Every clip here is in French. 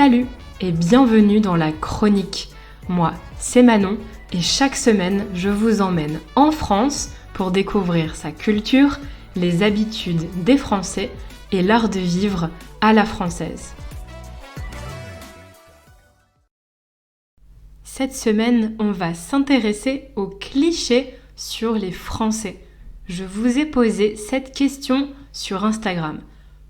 Salut et bienvenue dans la chronique. Moi, c'est Manon et chaque semaine, je vous emmène en France pour découvrir sa culture, les habitudes des Français et l'art de vivre à la française. Cette semaine, on va s'intéresser aux clichés sur les Français. Je vous ai posé cette question sur Instagram.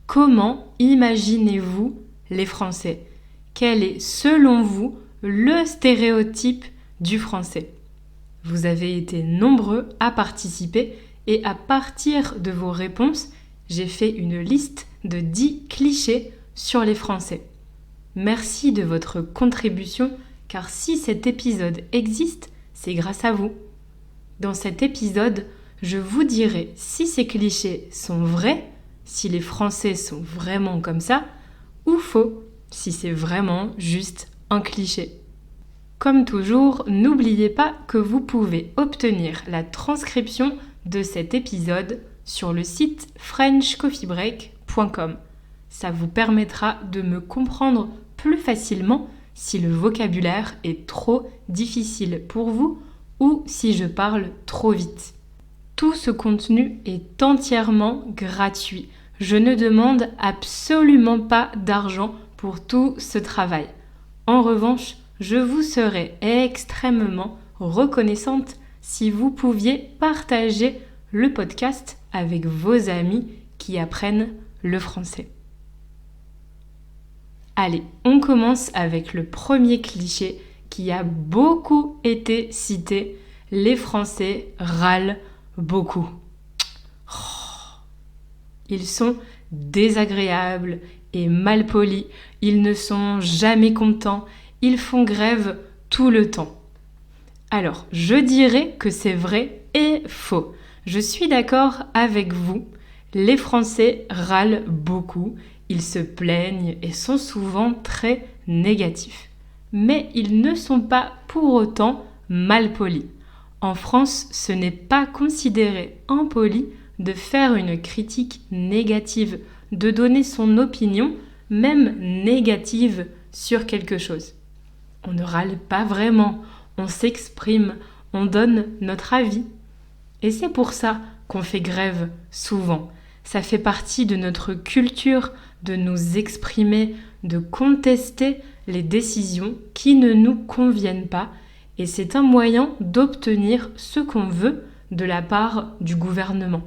Comment imaginez-vous les Français ? Quel est, selon vous, le stéréotype du Français ? Vous avez été nombreux à participer et à partir de vos réponses, j'ai fait une liste de 10 clichés sur les Français. Merci de votre contribution, car si cet épisode existe, c'est grâce à vous. Dans cet épisode, je vous dirai si ces clichés sont vrais, si les Français sont vraiment comme ça, ou faux, si c'est vraiment juste un cliché. Comme toujours, n'oubliez pas que vous pouvez obtenir la transcription de cet épisode sur le site frenchcoffeebreak.com. Ça vous permettra de me comprendre plus facilement si le vocabulaire est trop difficile pour vous ou si je parle trop vite. Tout ce contenu est entièrement gratuit. Je ne demande absolument pas d'argent pour tout ce travail. En revanche, je vous serais extrêmement reconnaissante si vous pouviez partager le podcast avec vos amis qui apprennent le français. Allez, on commence avec le premier cliché qui a beaucoup été cité. Les Français râlent beaucoup. Ils sont désagréables et malpolis. Ils ne sont jamais contents. Ils font grève tout le temps. Alors, je dirais que c'est vrai et faux. Je suis d'accord avec vous. Les Français râlent beaucoup. Ils se plaignent et sont souvent très négatifs. Mais ils ne sont pas pour autant malpolis. En France, ce n'est pas considéré impoli de faire une critique négative, de donner son opinion, même négative, sur quelque chose. On ne râle pas vraiment, on s'exprime, on donne notre avis. Et c'est pour ça qu'on fait grève souvent. Ça fait partie de notre culture de nous exprimer, de contester les décisions qui ne nous conviennent pas. Et c'est un moyen d'obtenir ce qu'on veut de la part du gouvernement.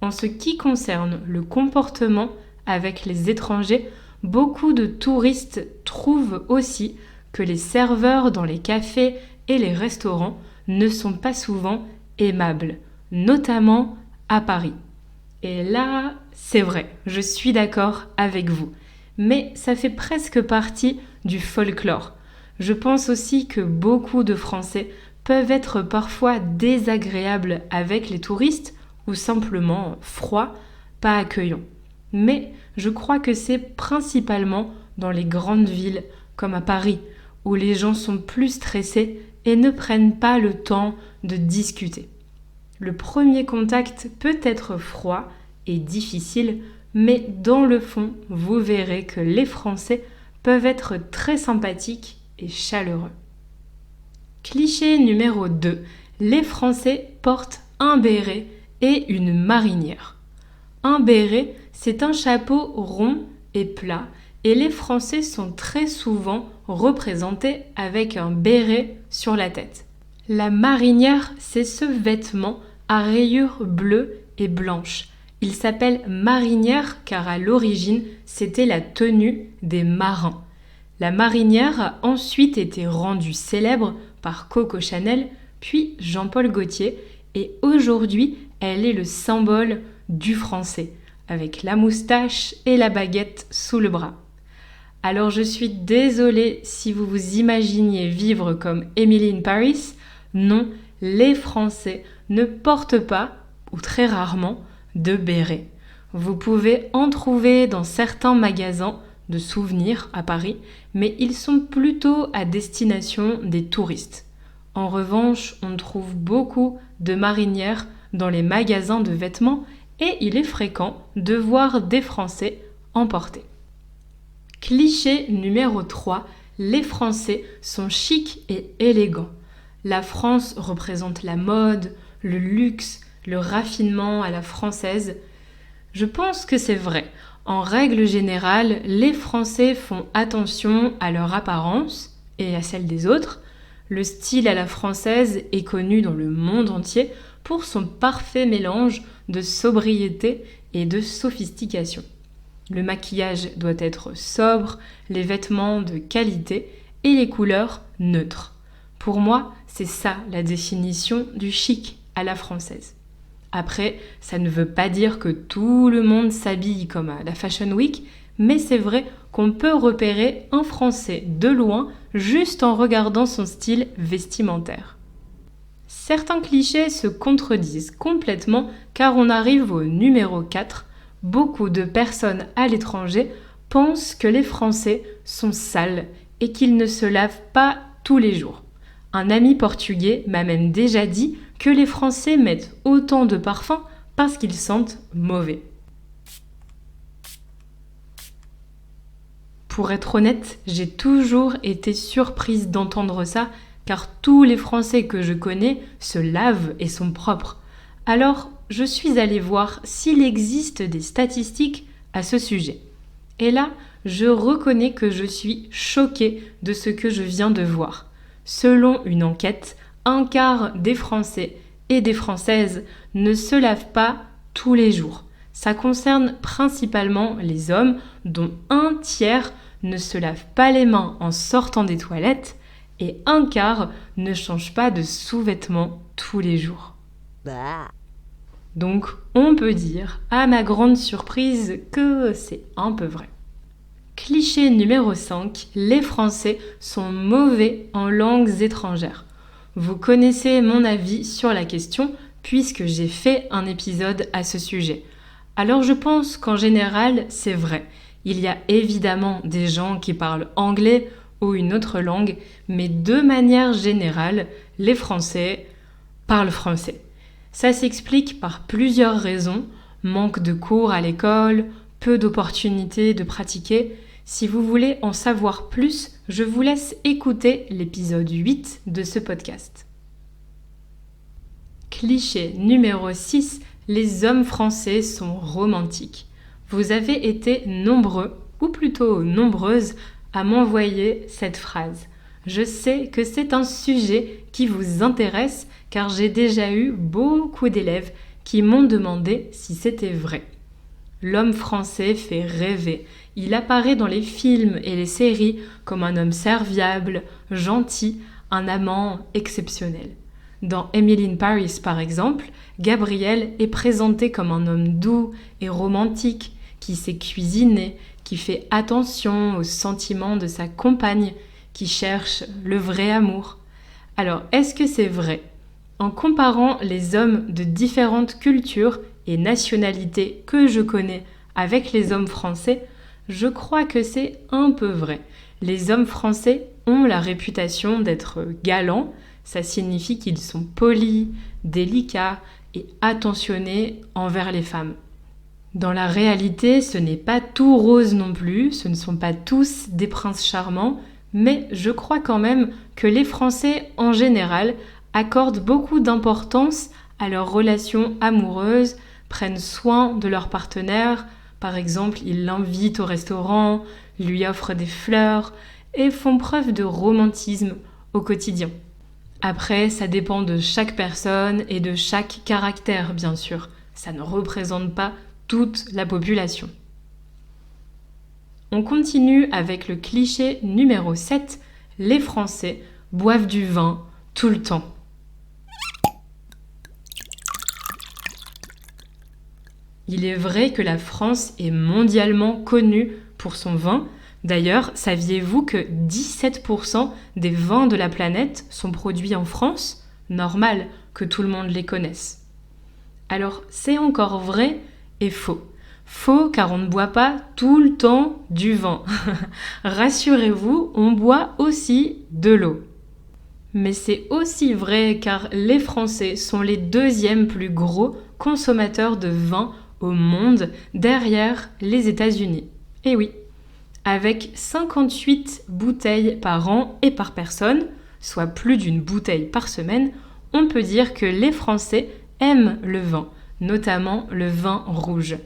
En ce qui concerne le comportement avec les étrangers, beaucoup de touristes trouvent aussi que les serveurs dans les cafés et les restaurants ne sont pas souvent aimables, notamment à Paris. Et là, c'est vrai, je suis d'accord avec vous. Mais ça fait presque partie du folklore. Je pense aussi que beaucoup de Français peuvent être parfois désagréables avec les touristes ou simplement froids, pas accueillants. Mais je crois que c'est principalement dans les grandes villes comme à Paris où les gens sont plus stressés et ne prennent pas le temps de discuter. Le premier contact peut être froid et difficile, mais dans le fond, vous verrez que les Français peuvent être très sympathiques et chaleureux. Cliché numéro 2. Les Français portent un béret et une marinière. Un béret, c'est un chapeau rond et plat et les Français sont très souvent représentés avec un béret sur la tête. La marinière, c'est ce vêtement à rayures bleues et blanches. Il s'appelle marinière car à l'origine, c'était la tenue des marins. La marinière a ensuite été rendue célèbre par Coco Chanel, puis Jean-Paul Gaultier, et aujourd'hui, elle est le symbole du français, avec la moustache et la baguette sous le bras. Alors je suis désolée si vous vous imaginiez vivre comme Emily in Paris. Non, les Français ne portent pas, ou très rarement, de béret. Vous pouvez en trouver dans certains magasins de souvenirs à Paris, mais ils sont plutôt à destination des touristes. En revanche, on trouve beaucoup de marinières dans les magasins de vêtements et il est fréquent de voir des Français en porter. Cliché numéro 3, les Français sont chics et élégants. La France représente la mode, le luxe, le raffinement à la française. Je pense que c'est vrai. En règle générale, les Français font attention à leur apparence et à celle des autres. Le style à la française est connu dans le monde entier pour son parfait mélange de sobriété et de sophistication. Le maquillage doit être sobre, les vêtements de qualité et les couleurs neutres. Pour moi, c'est ça la définition du chic à la française. Après, ça ne veut pas dire que tout le monde s'habille comme à la Fashion Week, mais c'est vrai qu'on peut repérer un Français de loin juste en regardant son style vestimentaire. Certains clichés se contredisent complètement car on arrive au numéro 4. Beaucoup de personnes à l'étranger pensent que les Français sont sales et qu'ils ne se lavent pas tous les jours. Un ami portugais m'a même déjà dit que les Français mettent autant de parfum parce qu'ils sentent mauvais. Pour être honnête, j'ai toujours été surprise d'entendre ça, car tous les Français que je connais se lavent et sont propres. Alors, je suis allée voir s'il existe des statistiques à ce sujet. Et là, je reconnais que je suis choquée de ce que je viens de voir. Selon une enquête, un quart des Français et des Françaises ne se lavent pas tous les jours. Ça concerne principalement les hommes, dont un tiers ne se lave pas les mains en sortant des toilettes et un quart ne change pas de sous-vêtements tous les jours. Donc, on peut dire, à ma grande surprise, que c'est un peu vrai. Cliché numéro 5, les Français sont mauvais en langues étrangères. Vous connaissez mon avis sur la question puisque j'ai fait un épisode à ce sujet. Alors je pense qu'en général, c'est vrai. Il y a évidemment des gens qui parlent anglais ou une autre langue, mais de manière générale, les Français parlent français. Ça s'explique par plusieurs raisons, manque de cours à l'école, peu d'opportunités de pratiquer. Si vous voulez en savoir plus, je vous laisse écouter l'épisode 8 de ce podcast. Cliché numéro 6, les hommes français sont romantiques. Vous avez été nombreux, ou plutôt nombreuses, à m'envoyer cette phrase. Je sais que c'est un sujet qui vous intéresse car j'ai déjà eu beaucoup d'élèves qui m'ont demandé si c'était vrai. L'homme français fait rêver. Il apparaît dans les films et les séries comme un homme serviable, gentil, un amant exceptionnel. Dans Emily in Paris, par exemple, Gabriel est présenté comme un homme doux et romantique, qui sait cuisiner, qui fait attention aux sentiments de sa compagne, qui cherche le vrai amour. Alors, est-ce que c'est vrai ? En comparant les hommes de différentes cultures et nationalités que je connais avec les hommes français, je crois que c'est un peu vrai. Les hommes français ont la réputation d'être galants, ça signifie qu'ils sont polis, délicats et attentionnés envers les femmes. Dans la réalité, ce n'est pas tout rose non plus, ce ne sont pas tous des princes charmants, mais je crois quand même que les Français en général accordent beaucoup d'importance à leurs relations amoureuses, prennent soin de leur partenaire, par exemple ils l'invitent au restaurant, lui offrent des fleurs et font preuve de romantisme au quotidien. Après, ça dépend de chaque personne et de chaque caractère bien sûr, ça ne représente pas toute la population. On continue avec le cliché numéro 7, les Français boivent du vin tout le temps. Il est vrai que la France est mondialement connue pour son vin. D'ailleurs, saviez-vous que 17% des vins de la planète sont produits en France ? Normal que tout le monde les connaisse. Alors, c'est encore vrai et faux. Faux car on ne boit pas tout le temps du vin. Rassurez-vous, on boit aussi de l'eau. Mais c'est aussi vrai car les Français sont les deuxièmes plus gros consommateurs de vin au monde derrière les États-Unis. Et oui. Avec 58 bouteilles par an et par personne, soit plus d'une bouteille par semaine, on peut dire que les Français aiment le vin, notamment le vin rouge.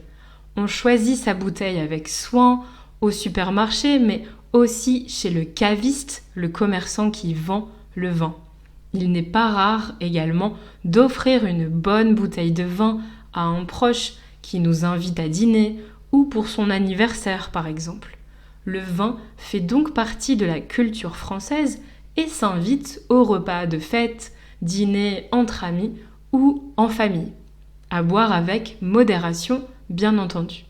On choisit sa bouteille avec soin au supermarché, mais aussi chez le caviste, le commerçant qui vend le vin. Il n'est pas rare également d'offrir une bonne bouteille de vin à un proche qui nous invite à dîner ou pour son anniversaire par exemple. Le vin fait donc partie de la culture française et s'invite au repas de fête, dîner entre amis ou en famille. À boire avec modération, bien entendu.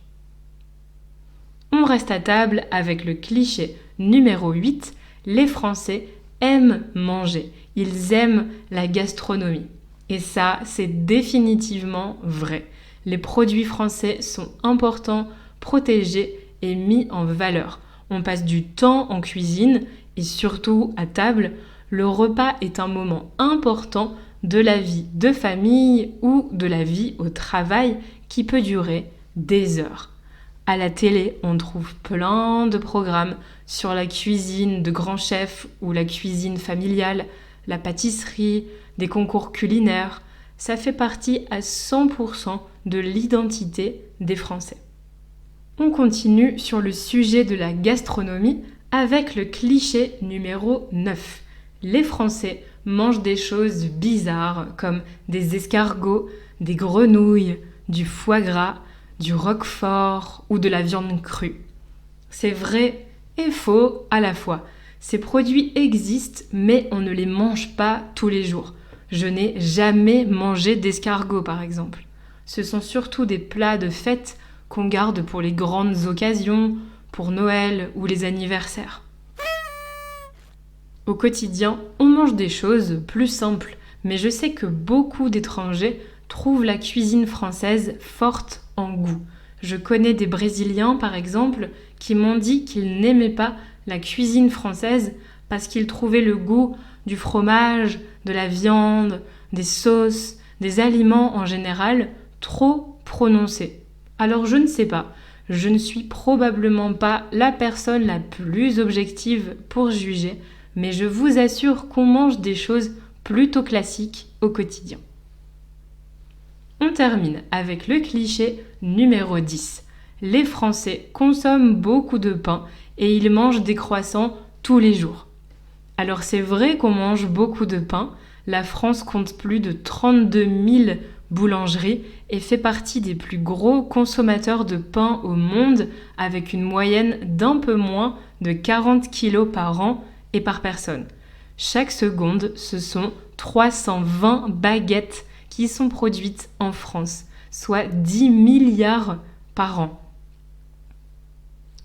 On reste à table avec le cliché numéro 8, les Français aiment manger, ils aiment la gastronomie. Et ça, c'est définitivement vrai. Les produits français sont importants, protégés et mis en valeur. On passe du temps en cuisine et surtout à table. Le repas est un moment important de la vie de famille ou de la vie au travail qui peut durer des heures. À la télé, on trouve plein de programmes sur la cuisine de grands chefs ou la cuisine familiale, la pâtisserie, des concours culinaires. Ça fait partie à 100% de l'identité des Français. On continue sur le sujet de la gastronomie avec le cliché numéro 9. Les Français mangent des choses bizarres comme des escargots, des grenouilles, du foie gras, du roquefort ou de la viande crue. C'est vrai et faux à la fois. Ces produits existent, mais on ne les mange pas tous les jours. Je n'ai jamais mangé d'escargot, par exemple. Ce sont surtout des plats de fête qu'on garde pour les grandes occasions, pour Noël ou les anniversaires. Au quotidien, on mange des choses plus simples, mais je sais que beaucoup d'étrangers trouvent la cuisine française forte en goût. Je connais des Brésiliens, par exemple, qui m'ont dit qu'ils n'aimaient pas la cuisine française parce qu'ils trouvaient le goût du fromage, de la viande, des sauces, des aliments en général trop prononcé. Alors je ne sais pas, je ne suis probablement pas la personne la plus objective pour juger, mais je vous assure qu'on mange des choses plutôt classiques au quotidien. On termine avec le cliché numéro 10. Les Français consomment beaucoup de pain et ils mangent des croissants tous les jours. Alors c'est vrai qu'on mange beaucoup de pain, la France compte plus de 32 000 boulangeries et fait partie des plus gros consommateurs de pain au monde avec une moyenne d'un peu moins de 40 kilos par an et par personne. Chaque seconde, ce sont 320 baguettes qui sont produites en France, soit 10 milliards par an.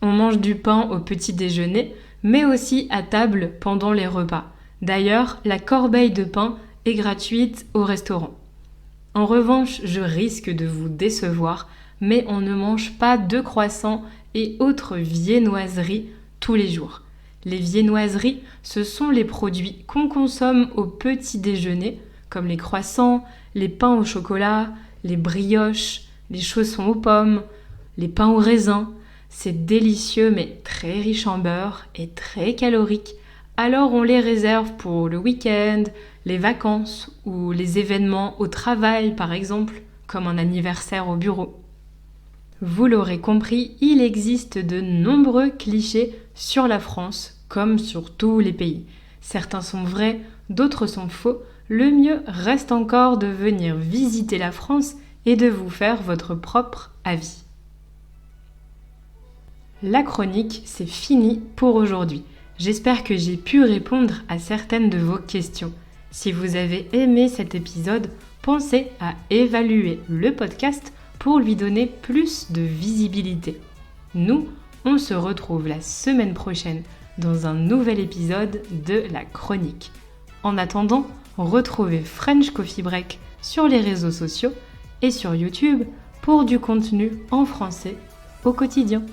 On mange du pain au petit déjeuner, mais aussi à table pendant les repas. D'ailleurs, la corbeille de pain est gratuite au restaurant. En revanche, je risque de vous décevoir, mais on ne mange pas de croissants et autres viennoiseries tous les jours. Les viennoiseries, ce sont les produits qu'on consomme au petit déjeuner, comme les croissants, les pains au chocolat, les brioches, les chaussons aux pommes, les pains au raisin. C'est délicieux mais très riche en beurre et très calorique. Alors on les réserve pour le week-end, les vacances ou les événements au travail par exemple, comme un anniversaire au bureau. Vous l'aurez compris, il existe de nombreux clichés sur la France, comme sur tous les pays. Certains sont vrais, d'autres sont faux. Le mieux reste encore de venir visiter la France et de vous faire votre propre avis. La chronique, c'est fini pour aujourd'hui. J'espère que j'ai pu répondre à certaines de vos questions. Si vous avez aimé cet épisode, pensez à évaluer le podcast pour lui donner plus de visibilité. Nous, on se retrouve la semaine prochaine dans un nouvel épisode de La Chronique. En attendant, retrouvez French Coffee Break sur les réseaux sociaux et sur YouTube pour du contenu en français au quotidien.